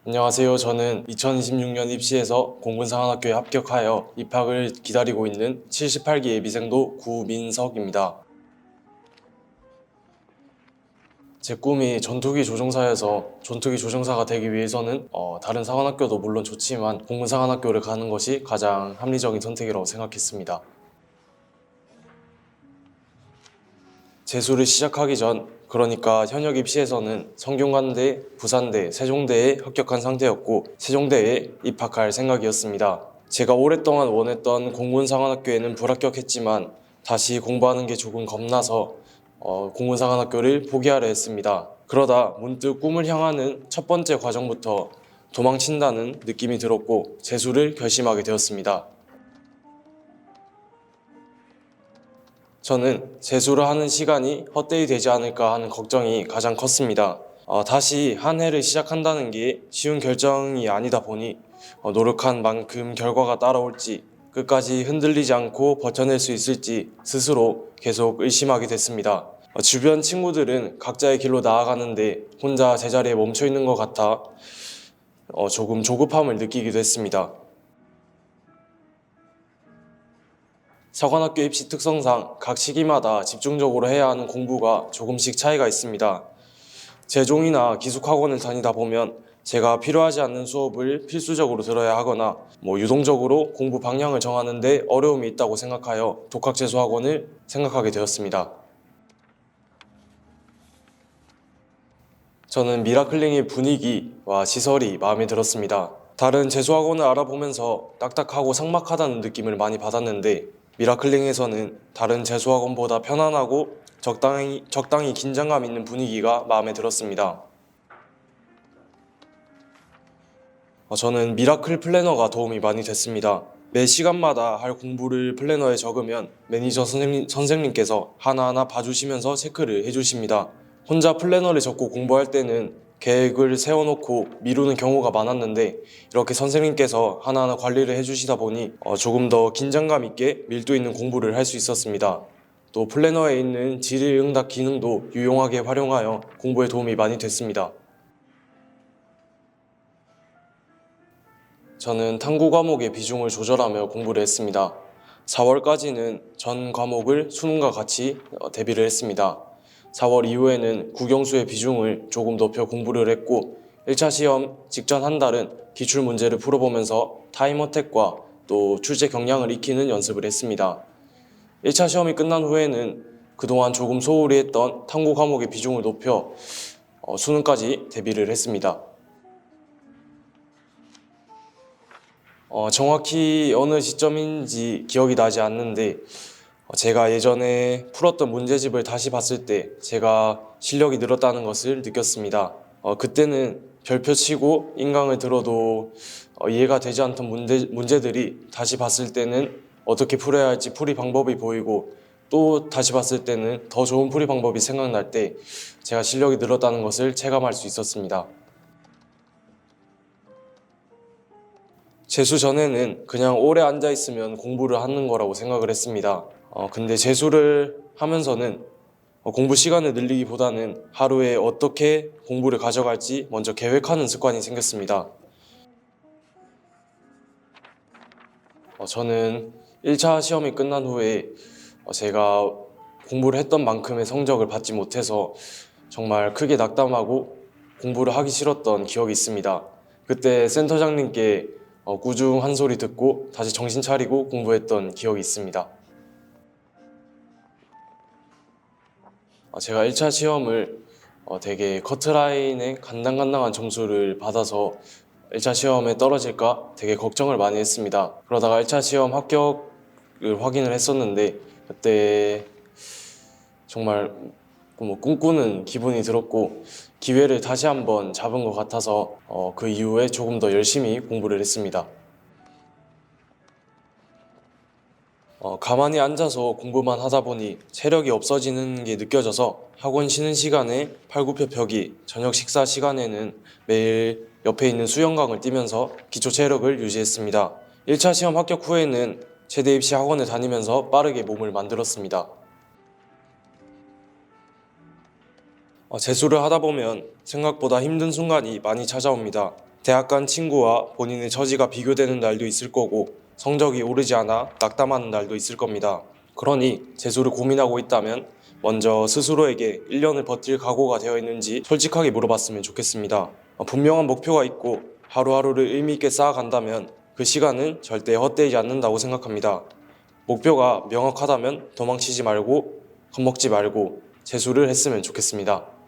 안녕하세요. 저는 2026년 입시에서 공군상한학교에 합격하여 입학을 기다리고 있는 78기 예비생도 구민석입니다. 제 꿈이 전투기 조종사여서 전투기 조종사가 되기 위해서는 다른 상한학교도 물론 좋지만 공군상한학교를 가는 것이 가장 합리적인 선택이라고 생각했습니다. 재수를 시작하기 전, 그러니까 현역 입시에서는 성균관대, 부산대, 세종대에 합격한 상태였고 세종대에 입학할 생각이었습니다. 제가 오랫동안 원했던 공군상한학교에는 불합격했지만 다시 공부하는 게 조금 겁나서 공군상한학교를 포기하려 했습니다. 그러다 문득 꿈을 향하는 첫 번째 과정부터 도망친다는 느낌이 들었고 재수를 결심하게 되었습니다. 저는 재수를 하는 시간이 헛되이 되지 않을까 하는 걱정이 가장 컸습니다. 다시 한 해를 시작한다는 게 쉬운 결정이 아니다 보니 노력한 만큼 결과가 따라올지 끝까지 흔들리지 않고 버텨낼 수 있을지 스스로 계속 의심하게 됐습니다. 주변 친구들은 각자의 길로 나아가는데 혼자 제자리에 멈춰 있는 것 같아 조금 조급함을 느끼기도 했습니다. 사관학교 입시 특성상 각 시기마다 집중적으로 해야 하는 공부가 조금씩 차이가 있습니다. 재종이나 기숙학원을 다니다 보면 제가 필요하지 않는 수업을 필수적으로 들어야 하거나 유동적으로 공부 방향을 정하는 데 어려움이 있다고 생각하여 독학재수학원을 생각하게 되었습니다. 저는 미라클링의 분위기와 시설이 마음에 들었습니다. 다른 재수학원을 알아보면서 딱딱하고 삭막하다는 느낌을 많이 받았는데 미라클링에서는 다른 재수학원보다 편안하고 적당히 긴장감 있는 분위기가 마음에 들었습니다. 저는 미라클 플래너가 도움이 많이 됐습니다. 매 시간마다 할 공부를 플래너에 적으면 매니저 선생님께서 하나하나 봐주시면서 체크를 해주십니다. 혼자 플래너를 적고 공부할 때는 계획을 세워놓고 미루는 경우가 많았는데 이렇게 선생님께서 하나하나 관리를 해주시다 보니 조금 더 긴장감 있게 밀도 있는 공부를 할 수 있었습니다. 또 플래너에 있는 질의응답 기능도 유용하게 활용하여 공부에 도움이 많이 됐습니다. 저는 탐구 과목의 비중을 조절하며 공부를 했습니다. 4월까지는 전 과목을 수능과 같이 대비를 했습니다. 4월 이후에는 국영수의 비중을 조금 높여 공부를 했고 1차 시험 직전 한 달은 기출 문제를 풀어보면서 타임 어택과 또 출제 경량을 익히는 연습을 했습니다. 1차 시험이 끝난 후에는 그동안 조금 소홀히 했던 탐구 과목의 비중을 높여 수능까지 대비를 했습니다. 정확히 어느 시점인지 기억이 나지 않는데 제가 예전에 풀었던 문제집을 다시 봤을 때 제가 실력이 늘었다는 것을 느꼈습니다. 그때는 별표치고 인강을 들어도 이해가 되지 않던 문제들이 다시 봤을 때는 어떻게 풀어야 할지 풀이 방법이 보이고 또 다시 봤을 때는 더 좋은 풀이 방법이 생각날 때 제가 실력이 늘었다는 것을 체감할 수 있었습니다. 재수 전에는 그냥 오래 앉아 있으면 공부를 하는 거라고 생각을 했습니다. 근데 재수를 하면서는 공부 시간을 늘리기보다는 하루에 어떻게 공부를 가져갈지 먼저 계획하는 습관이 생겼습니다. 저는 1차 시험이 끝난 후에 제가 공부를 했던 만큼의 성적을 받지 못해서 정말 크게 낙담하고 공부를 하기 싫었던 기억이 있습니다. 그때 센터장님께 꾸중 한 소리 듣고 다시 정신 차리고 공부했던 기억이 있습니다. 제가 1차 시험을 되게 커트라인에 간당간당한 점수를 받아서 1차 시험에 떨어질까 되게 걱정을 많이 했습니다. 그러다가 1차 시험 합격을 확인을 했었는데 그때 정말 꿈꾸는 기분이 들었고 기회를 다시 한번 잡은 것 같아서 그 이후에 조금 더 열심히 공부를 했습니다. 가만히 앉아서 공부만 하다 보니 체력이 없어지는 게 느껴져서 학원 쉬는 시간에 팔굽혀펴기, 저녁 식사 시간에는 매일 옆에 있는 수영강을 뛰면서 기초 체력을 유지했습니다. 1차 시험 합격 후에는 체대 입시 학원을 다니면서 빠르게 몸을 만들었습니다. 재수를 하다 보면 생각보다 힘든 순간이 많이 찾아옵니다. 대학 간 친구와 본인의 처지가 비교되는 날도 있을 거고 성적이 오르지 않아 낙담하는 날도 있을 겁니다. 그러니 재수를 고민하고 있다면 먼저 스스로에게 1년을 버틸 각오가 되어 있는지 솔직하게 물어봤으면 좋겠습니다. 분명한 목표가 있고 하루하루를 의미 있게 쌓아간다면 그 시간은 절대 헛되지 않는다고 생각합니다. 목표가 명확하다면 도망치지 말고 겁먹지 말고 재수를 했으면 좋겠습니다.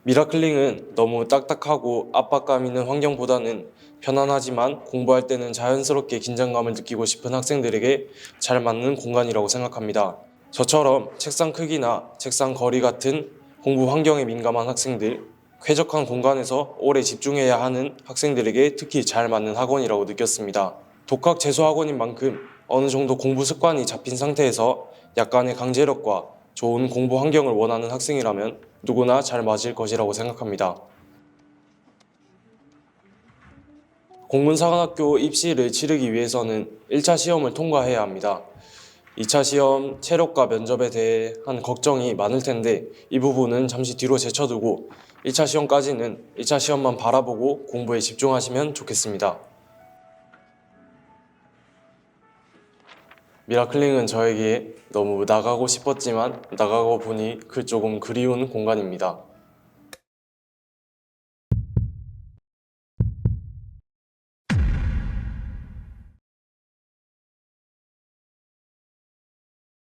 미라클링은 너무 딱딱하고 압박감 있는 환경보다는 편안하지만 공부할 때는 자연스럽게 긴장감을 느끼고 싶은 학생들에게 잘 맞는 공간이라고 생각합니다. 저처럼 책상 크기나 책상 거리 같은 공부 환경에 민감한 학생들, 쾌적한 공간에서 오래 집중해야 하는 학생들에게 특히 잘 맞는 학원이라고 느꼈습니다. 독학 재수 학원인 만큼 어느 정도 공부 습관이 잡힌 상태에서 약간의 강제력과 좋은 공부 환경을 원하는 학생이라면 누구나 잘 맞을 것이라고 생각합니다. 공군사관학교 입시를 치르기 위해서는 1차 시험을 통과해야 합니다. 2차 시험, 체력과 면접에 대한 걱정이 많을 텐데 이 부분은 잠시 뒤로 제쳐두고 1차 시험까지는 1차 시험만 바라보고 공부에 집중하시면 좋겠습니다. 미라클링은 저에게 너무 나가고 싶었지만 나가고 보니 조금 그리운 공간입니다.